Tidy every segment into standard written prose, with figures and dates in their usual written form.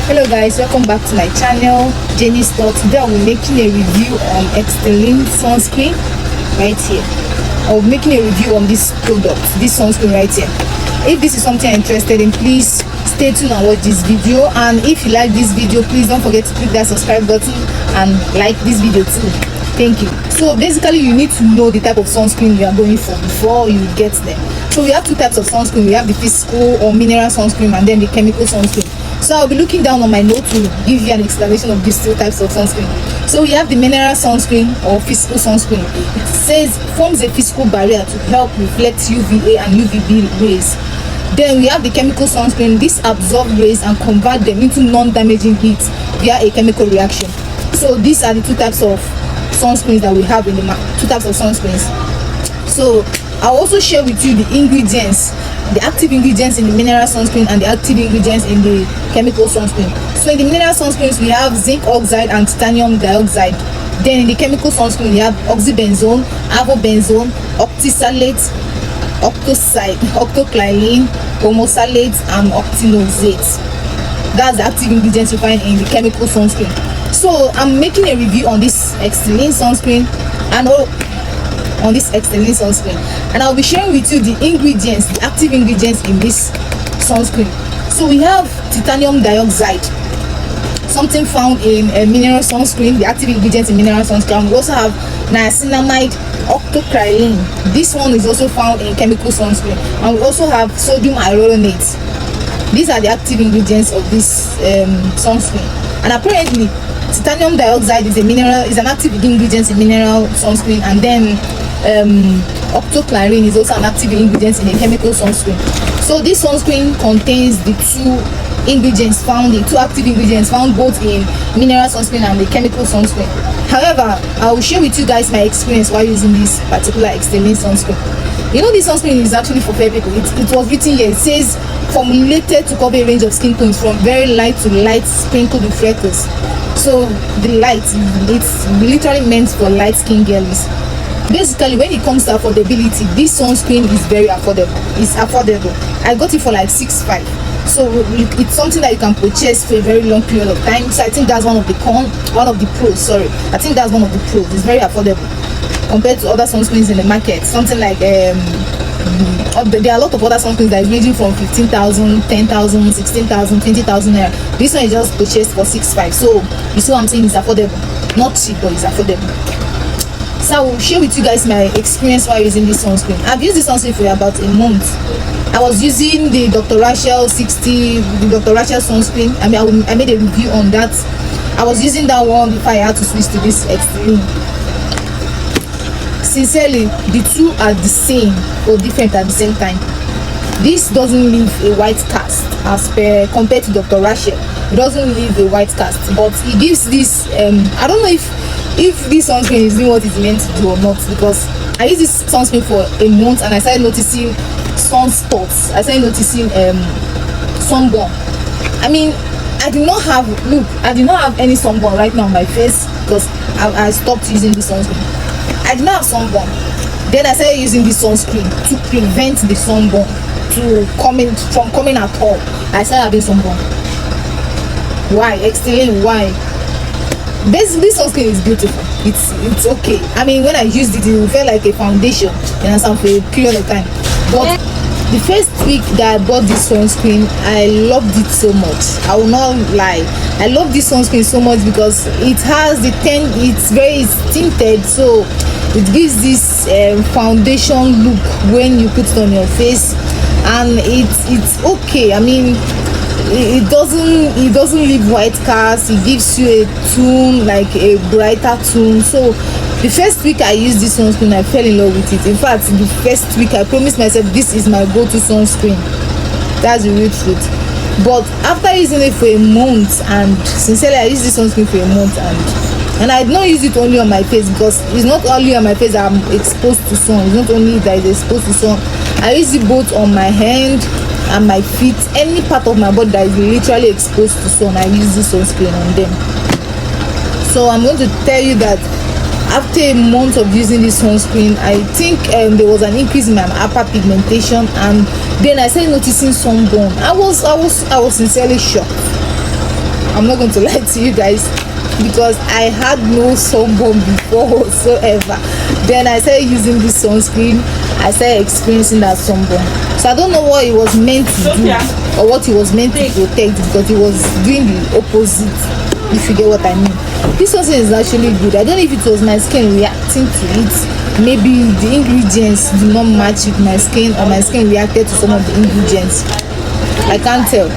Hello guys, welcome back to my channel, Jenny's Thoughts. Today I'll be making a review on Estelin Sunscreen right here. I'll be making a review on this product, this sunscreen right here. If this is something you're interested in, please stay tuned and watch this video. And if you like this video, please don't forget to click that subscribe button and like this video too. Thank you. So basically, you need to know the type of sunscreen you are going for before you get them. So we have two types of sunscreen. We have the physical or mineral sunscreen and then the chemical sunscreen. So I'll be looking down on my note to give you an explanation of these two types of sunscreen. So we have the mineral sunscreen or physical sunscreen. It says forms a physical barrier to help reflect UVA and UVB rays. Then we have the chemical sunscreen. This absorb rays and convert them into non-damaging heat via a chemical reaction. So these are the two types of sunscreens that we have in the two types of sunscreens. So I'll also share with you the ingredients, the active ingredients in the mineral sunscreen and the active ingredients in the chemical sunscreen. So in the mineral sunscreens, we have zinc oxide and titanium dioxide. Then in the chemical sunscreen, we have oxybenzone, avobenzone, octisalate, octoclylene, homosalate, and octinoxate. That's the active ingredients you find in the chemical sunscreen. So I'm making a review on this Estelin sunscreen and and I'll be sharing with you the ingredients, the active ingredients in this sunscreen. So we have titanium dioxide, something found in a mineral sunscreen, the active ingredients in mineral sunscreen. We also have niacinamide, octocrylene. This one is also found in chemical sunscreen. And we also have sodium hyaluronate. These are the active ingredients of this sunscreen. And apparently titanium dioxide is an active ingredient in mineral sunscreen, and then octoclylene is also an active ingredient in a chemical sunscreen. So this sunscreen contains the two active ingredients found both in mineral sunscreen and the chemical sunscreen. However, I will share with you guys my experience while using this particular Estelin sunscreen. You know, this sunscreen is actually for fair people. It was written here. It says formulated to cover a range of skin tones from very light to light, sprinkled with freckles. So the light, it's literally meant for light skin girlies. Basically, when it comes to affordability, this sunscreen is very affordable. It's affordable. I got it for like $6.5. So it's something that you can purchase for a very long period of time. So I think that's one of the pros. I think that's one of the pros. It's very affordable compared to other sunscreens in the market. Something like there are a lot of other sunscreens that is ranging from 15,000, 10,000, 16,000, 20,000 naira. This one is just purchased for $6.5. So you see what I'm saying? It's affordable. Not cheap, but it's affordable. So I will share with you guys my experience while using this sunscreen. I've used this sunscreen for about a month. I was using the Dr. Rachel sunscreen. I made a review on that. I was using that one before I had to switch to this Estelin. Sincerely, the two are the same or different at the same time. This doesn't leave a white cast compared to Dr. Rachel. It doesn't leave a white cast, but it gives this I don't know if this sunscreen is doing what it's meant to do or not, because I used this sunscreen for a month and I started noticing sunspots. I started noticing sunburn. I mean, I did not have any sunburn right now on my face because I stopped using this sunscreen. I did not have sunburn. Then I started using this sunscreen to prevent the sunburn from coming at all. I started having sunburn. Why? Estelin, why? This sunscreen is beautiful. It's okay. I mean, when I used it, it felt like a foundation, you understand, for a period of time. But the first week that I bought this sunscreen, I loved it so much. I will not lie. I love this sunscreen so much because it's tinted, so it gives this foundation look when you put it on your face, and it's okay. I mean, it doesn't leave white cast. It gives you a tone, like a brighter tone. So the first week I used this sunscreen, I fell in love with it. In fact, the first week I promised myself this is my go-to sunscreen. That's the real truth. But after using it for a month, and sincerely I used this sunscreen for a month, and I did not use it only on my face, because it's not only on my face that I'm exposed to sun. It's not only that it's exposed to sun. I use it both on my hand and my feet, any part of my body that is literally exposed to sun. I use this sunscreen on them. So I'm going to tell you that after a month of using this sunscreen, I think there was an increase in my upper pigmentation, and then I started noticing sunburn. I was sincerely shocked. I'm not going to lie to you guys, because I had no sunburn before whatsoever. Then I started using this sunscreen, I started experiencing that sunburn. So I don't know what it was meant to do or what it was meant to protect, because it was doing the opposite, if you get what I mean. This sunscreen is actually good. I don't know if it was my skin reacting to it. Maybe the ingredients do not match with my skin, or my skin reacted to some of the ingredients. I can't tell.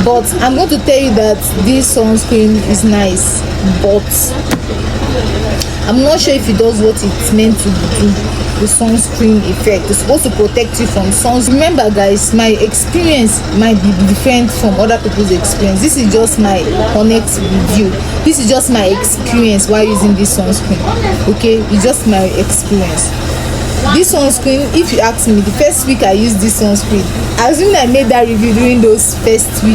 But I'm going to tell you that this sunscreen is nice, but I'm not sure if it does what it's meant to do. The sunscreen effect is supposed to protect you from suns. Remember guys, my experience might be different from other people's experience. This is just my honest review. This is just my experience while using this sunscreen. Okay, it's just my experience. This sunscreen, if you ask me, the first week I used this sunscreen, assuming I made that review during those first few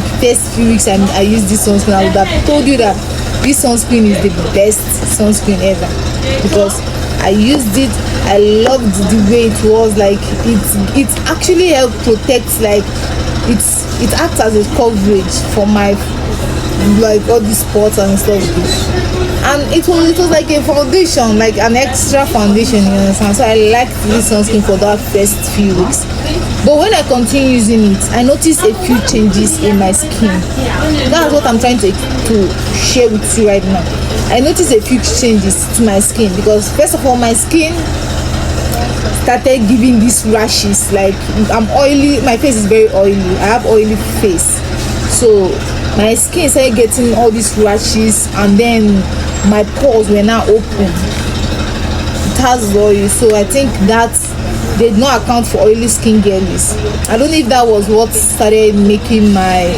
weeks I used this sunscreen, I would have told you that this sunscreen is the best sunscreen ever, because I used it. I loved the way it was. Like it actually helped protect, like it acts as a coverage for my, like, all these spots and stuff. And it was like a foundation, like an extra foundation, you understand? So I liked this sunscreen for that first few weeks. But when I continue using it, I noticed a few changes in my skin. That's what I'm trying to share with you right now. I noticed a few changes to my skin, because first of all, my skin started giving these rashes. Like, I'm oily, my face is very oily, I have oily face, so my skin started getting all these rashes, and then my pores were now open. It has oil, so I think that they did not account for oily skin girlies. I don't know if that was what started making my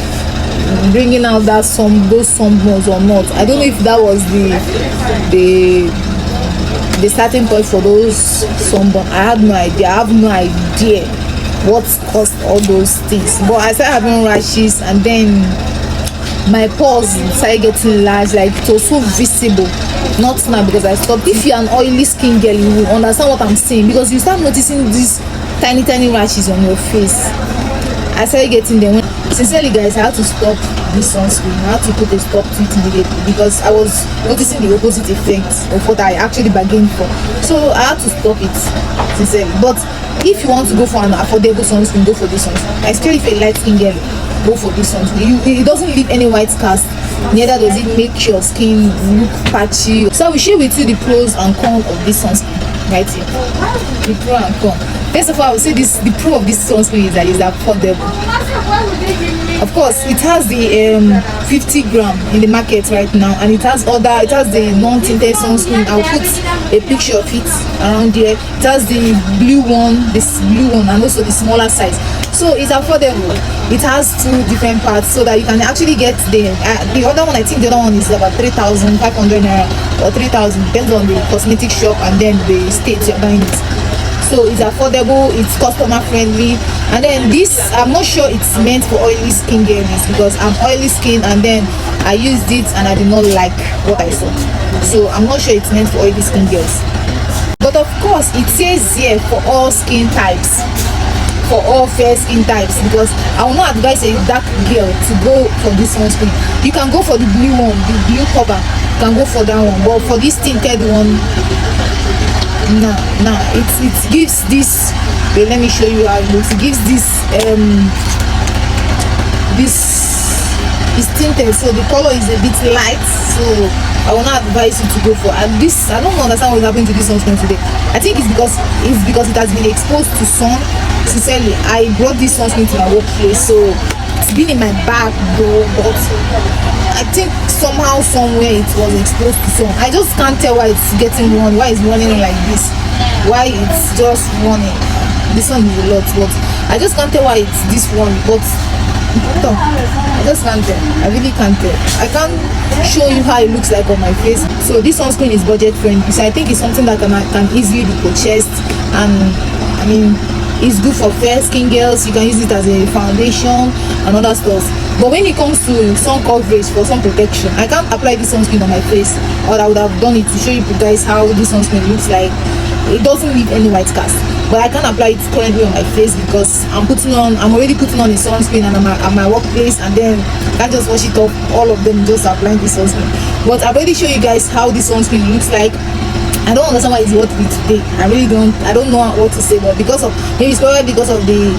bringing out that those sunburns or not. I don't know if that was the starting point for those sunburn. I have no idea what caused all those things. But I started having rashes, and then my pores started getting large, like it was so visible. Not now, because I stopped. If you're an oily skin girl, you will understand what I'm saying, because you start noticing these tiny rashes on your face. I started getting them. Sincerely guys, I had to stop this sunscreen. I had to put a stop to it immediately, because I was noticing the opposite effect of what I actually bargained for. So I had to stop it, sincerely. But if you want to go for an affordable sunscreen, go for this sunscreen. Especially if you're a light skin girl, go for this sunscreen. It doesn't leave any white cast, neither does it make your skin look patchy. So I will share with you the pros and cons of this sunscreen right here. The pro and con. First of all, I will say the pro of this sunscreen is that it's affordable. Of course, it has the 50 gram in the market right now, and it has the non-tinted sunscreen. I'll put a picture of it around here. It has the blue one, and also the smaller size. So it's affordable. It has two different parts, so that you can actually get the other one. I think the other one is about 3,500 naira or 3,000, depends on the cosmetic shop and then the state you're buying it. So it's affordable, it's customer friendly, and then this, I'm not sure it's meant for oily skin girls, because I'm oily skin, and then I used it and I did not like what I saw. So I'm not sure it's meant for oily skin girls. But of course, it says here for all skin types, for all fair skin types, because I will not advise a dark girl to go for this sunscreen. You can go for the blue one, the blue cover, you can go for that one. But for this tinted one, no, it gives this, let me show you how it looks. It gives this is tinted, so the color is a bit light, so I will not advise you to go for. And this, I don't understand what's happening to this sunscreen today. I think it's because it has been exposed to sun. Sincerely, I brought this sunscreen to my workplace, so it's been in my bag though, but I think somehow, somewhere it was exposed to sun. I just can't tell why it's getting worn, why it's running like this, why it's just running. This one is a lot, but I just can't tell why it's this one. But I just can't tell. I really can't tell. I can't show you how it looks like on my face. So this sunscreen is budget friendly, so I think it's something that can easily be purchased, and I mean, it's good for fair skin girls. You can use it as a foundation and other stuff. But when it comes to sun coverage, for sun protection, I can't apply this sunscreen on my face, or I would have done it to show you guys how this sunscreen looks like. It doesn't leave any white cast. but I can't apply it currently on my face because I'm already putting on a sunscreen, and I'm at my workplace, and then I can't just wash it off, all of them just applying the sunscreen. But I've already shown you guys how this sunscreen looks like. I don't understand why it's worth it today. I don't know what to say, but maybe it's probably because of the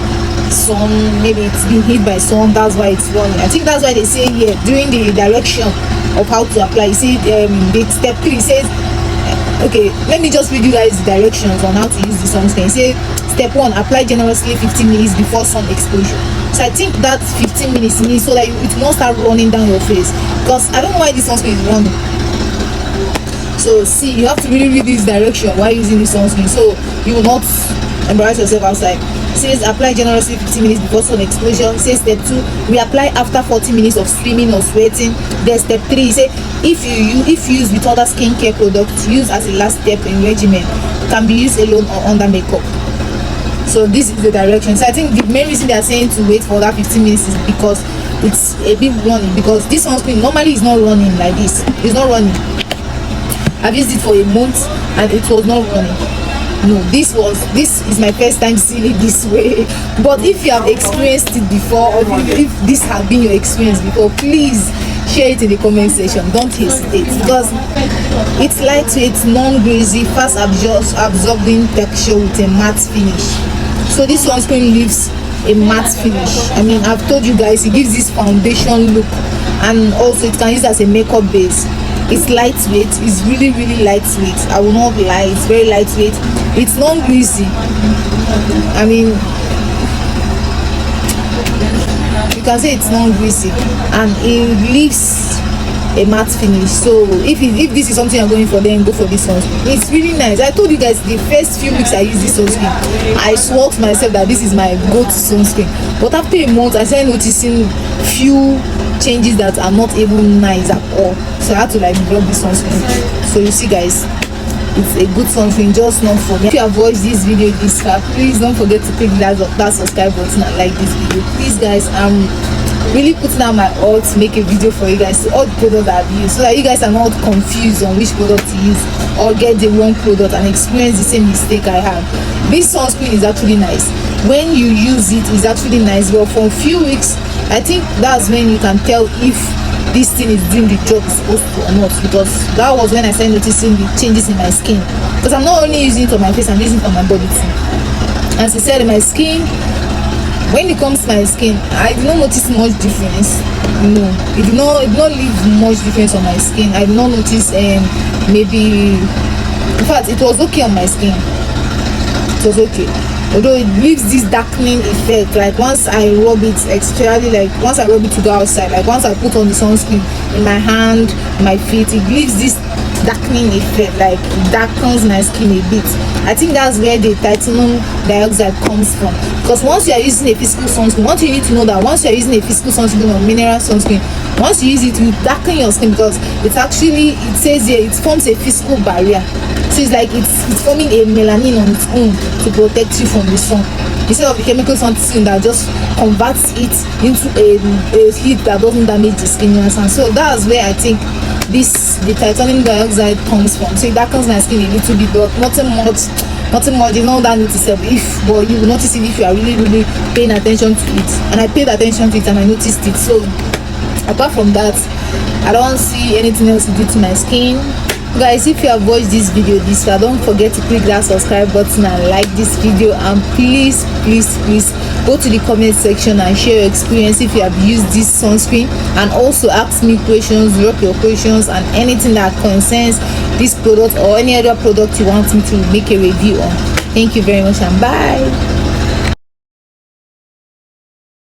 sun, maybe it's been hit by sun, that's why it's running. I think that's why they say here during the direction of how to apply, you see the step 3 says, okay, let me just read you guys the directions on how to use the sunscreen. Say step 1, apply generously 15 minutes before sun exposure. So I think that 15 minutes means so that it will not start running down your face, because I don't know why this sunscreen is running. So see, you have to really read this direction while using the sunscreen, so you will not embarrass yourself outside. Says apply generously 15 minutes before sun exposure. Says step 2, reapply after 40 minutes of swimming or sweating. Then step 3, say if used with other skincare products, use as a last step in regimen, can be used alone or under makeup. So this is the direction. So I think the main reason they are saying to wait for that 15 minutes is because it's a bit running, because this sunscreen normally is not running like this. It's not running. I've used it for a month and it was not running. No, this is my first time seeing it this way. But if you have experienced it before, or if this has been your experience before, please share it in the comment section. Don't hesitate, because it's lightweight, non-greasy, fast absorbing texture with a matte finish. So this sunscreen leaves a matte finish. I mean, I've told you guys, it gives this foundation look, and also it can use as a makeup base. It's lightweight, it's really lightweight. I will not lie, it's very lightweight. It's non-greasy. I mean, you can say it's non-greasy, and it leaves a matte finish. So if this is something you're going for, then go for this one. It's really nice. I told you guys the first few weeks I used this sunscreen, I swore to myself that this is my go-to sunscreen. But after a month, I started noticing few changes that are not even nice at all. So I had to like drop this sunscreen. So you see guys, it's a good sunscreen, just not for me. If you have watched this video this far, please don't forget to click that subscribe button and like this video. Please guys, I'm really putting out my all to make a video for you guys, all the products that I've used, so that you guys are not confused on which product to use or get the wrong product and experience the same mistake I have. This sunscreen is actually nice. When you use it, it's actually nice. Well, for a few weeks, I think that's when you can tell if this thing is doing the job it's supposed to or not, because that was when I started noticing the changes in my skin. Because I'm not only using it on my face, I'm using it on my body too. As I said, my skin, when it comes to my skin, I did not notice much difference. No, it did not leave much difference on my skin. I did not notice maybe, in fact, it was okay on my skin. It was okay, although it leaves this darkening effect. Like once I rub it, especially like once I rub it to go outside, like once I put on the sunscreen in my hand, my feet, it leaves this darkening effect, like it darkens my skin a bit. I think that's where the titanium dioxide comes from, because once you are using a physical sunscreen, once you need to know that once you are using a physical sunscreen or mineral sunscreen, once you use it, you darken your skin, because it's actually, it says here, it forms a physical barrier. So it's like it's forming a melanin on its own to protect you from the sun, instead of the chemical sunscreen that just converts it into a heat that doesn't damage the skin. And so that's where I think the titanium dioxide comes from. So it darkens my skin a little bit, but nothing much. It's not that noticeable. But you will notice it if you are really paying attention to it. And I paid attention to it and I noticed it. So apart from that, I don't see anything else to do to my skin. Guys, if you have watched this video this far, don't forget to click that subscribe button and like this video, and please go to the comment section and share your experience if you have used this sunscreen, and also ask me questions, drop your questions and anything that concerns this product or any other product you want me to make a review on. Thank you very much and bye.